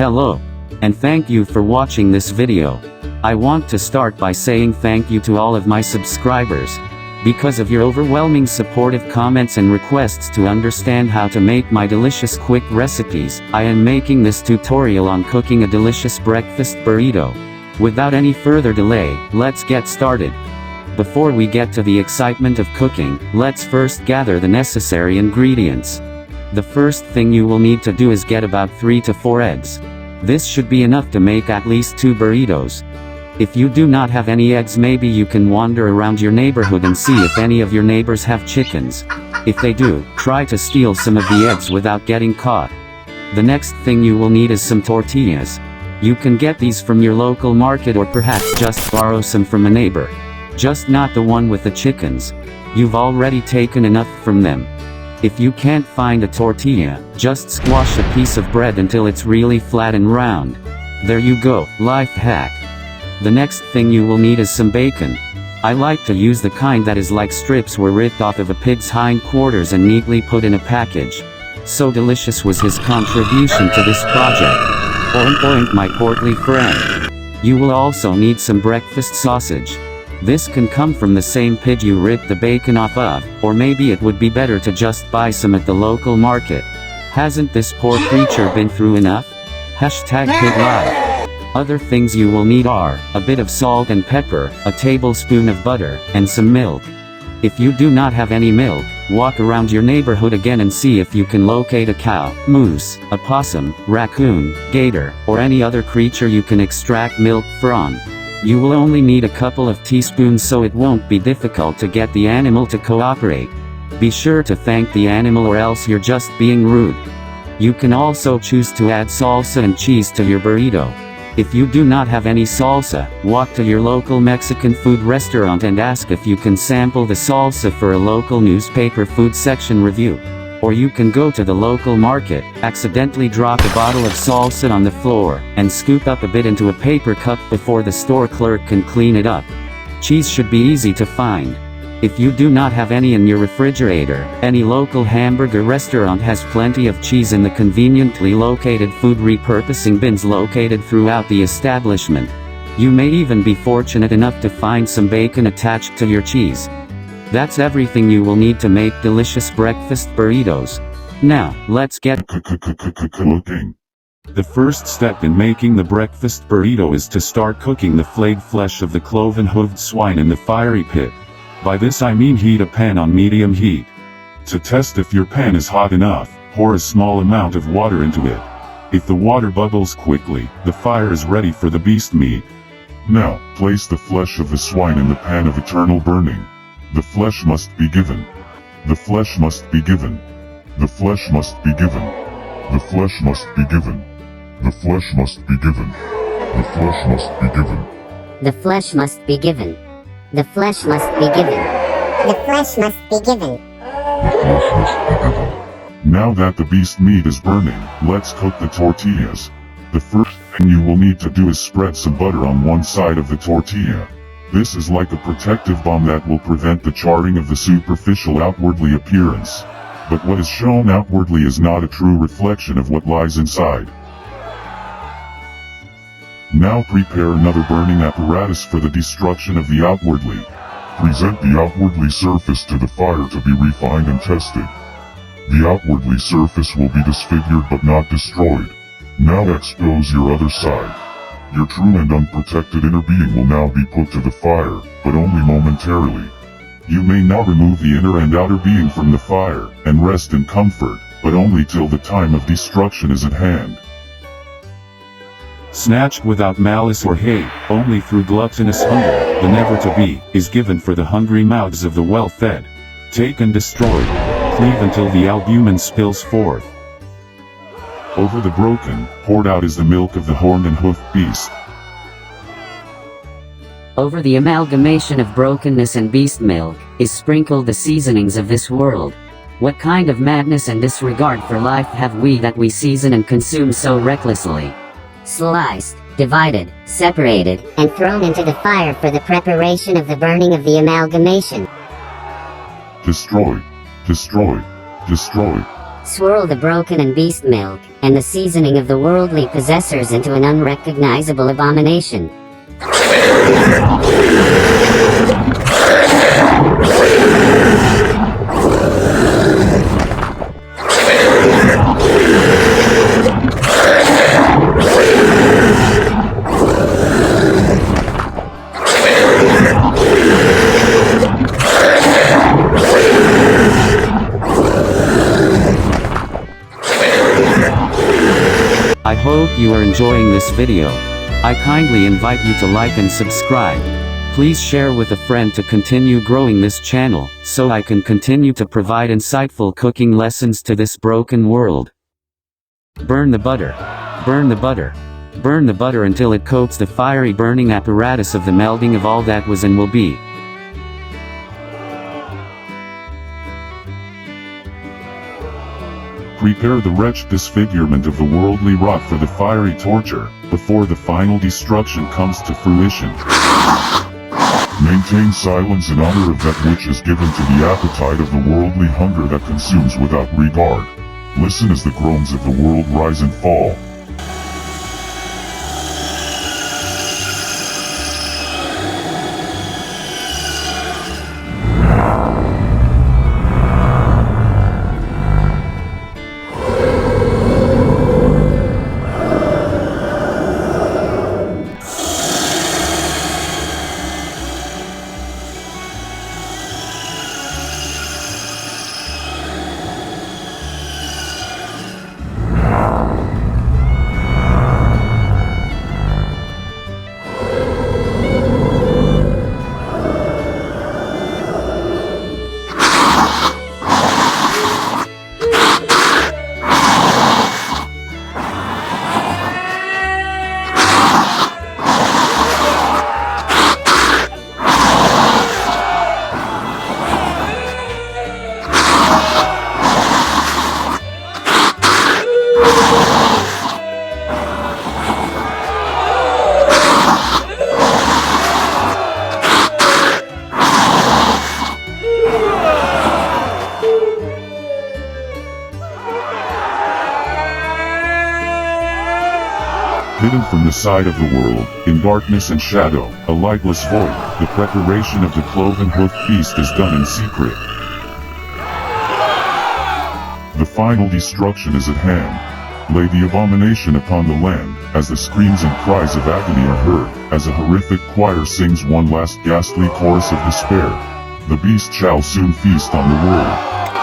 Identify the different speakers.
Speaker 1: Hello. And thank you for watching this video. I want to start by saying thank you to all of my subscribers. Because of your overwhelming supportive comments and requests to understand how to make my delicious quick recipes, I am making this tutorial on cooking a delicious breakfast burrito. Without any further delay, let's get started. Before we get to the excitement of cooking, let's first gather the necessary ingredients. The first thing you will need to do is get about 3 to 4 eggs. This should be enough to make at least 2 burritos. If you do not have any eggs, maybe you can wander around your neighborhood and see if any of your neighbors have chickens. If they do, try to steal some of the eggs without getting caught. The next thing you will need is some tortillas. You can get these from your local market or perhaps just borrow some from a neighbor. Just not the one with the chickens. You've already taken enough from them. If you can't find a tortilla, just squash a piece of bread until it's really flat and round. There you go, life hack. The next thing you will need is some bacon. I like to use the kind that is like strips were ripped off of a pig's hindquarters and neatly put in a package. So delicious was his contribution to this project. Oink oink, my portly friend. You will also need some breakfast sausage. This can come from the same pig you ripped the bacon off of, or maybe it would be better to just buy some at the local market. Hasn't this poor creature been through enough? #PigLife. Other things you will need are, a bit of salt and pepper, a tablespoon of butter, and some milk. If you do not have any milk, walk around your neighborhood again and see if you can locate a cow, moose, a possum, raccoon, gator, or any other creature you can extract milk from. You will only need a couple of teaspoons, so it won't be difficult to get the animal to cooperate. Be sure to thank the animal or else you're just being rude. You can also choose to add salsa and cheese to your burrito. If you do not have any salsa, walk to your local Mexican food restaurant and ask if you can sample the salsa for a local newspaper food section review. Or you can go to the local market, accidentally drop a bottle of salsa on the floor, and scoop up a bit into a paper cup before the store clerk can clean it up. Cheese should be easy to find. If you do not have any in your refrigerator, any local hamburger restaurant has plenty of cheese in the conveniently located food repurposing bins located throughout the establishment. You may even be fortunate enough to find some bacon attached to your cheese. That's everything you will need to make delicious breakfast burritos. Now, let's get cooking. The first step in making the breakfast burrito is to start cooking the flayed flesh of the cloven-hoofed swine in the fiery pit. By this I mean heat a pan on medium heat. To test if your pan is hot enough, pour a small amount of water into it. If the water bubbles quickly, the fire is ready for the beast meat. Now, place the flesh of the swine in the pan of eternal burning. The flesh must be given. The flesh must be given. The flesh must be given. The flesh must be given. The flesh must be given. The flesh must be given.
Speaker 2: The flesh must be given. The flesh must be given. The flesh must be given.
Speaker 3: The flesh must be given. Now that the beast meat is burning, let's cook the tortillas. The first thing you will need to do is spread some butter on one side of the tortilla. This is like a protective balm that will prevent the charring of the superficial outwardly appearance. But what is shown outwardly is not a true reflection of what lies inside. Now prepare another burning apparatus for the destruction of the outwardly. Present the outwardly surface to the fire to be refined and tested. The outwardly surface will be disfigured but not destroyed. Now expose your other side. Your true and unprotected inner being will now be put to the fire, but only momentarily. You may now remove the inner and outer being from the fire, and rest in comfort, but only till the time of destruction is at hand.
Speaker 1: Snatched without malice or hate, only through gluttonous hunger, the never-to-be, is given for the hungry mouths of the well-fed. Take and destroy, cleave until the albumin spills forth. Over the broken, poured out is the milk of the horned and hoofed beast.
Speaker 2: Over the amalgamation of brokenness and beast milk, is sprinkled the seasonings of this world. What kind of madness and disregard for life have we that we season and consume so recklessly? Sliced, divided, separated, and thrown into the fire for the preparation of the burning of the amalgamation.
Speaker 3: Destroy, destroy, destroy.
Speaker 4: Swirl the broken and beast milk, and the seasoning of the worldly possessors into an unrecognizable abomination.
Speaker 1: I hope you are enjoying this video. I kindly invite you to like and subscribe. Please share with a friend to continue growing this channel, so I can continue to provide insightful cooking lessons to this broken world. Burn the butter. Burn the butter. Burn the butter until it coats the fiery burning apparatus of the melding of all that was and will be.
Speaker 3: Prepare the wretched disfigurement of the worldly rot for the fiery torture, before the final destruction comes to fruition. Maintain silence in honor of that which is given to the appetite of the worldly hunger that consumes without regard. Listen as the groans of the world rise and fall. Hidden from the sight of the world, in darkness and shadow, a lightless void, the preparation of the cloven-hoofed beast is done in secret. The final destruction is at hand. Lay the abomination upon the land, as the screams and cries of agony are heard, as a horrific choir sings one last ghastly chorus of despair. The beast shall soon feast on the world.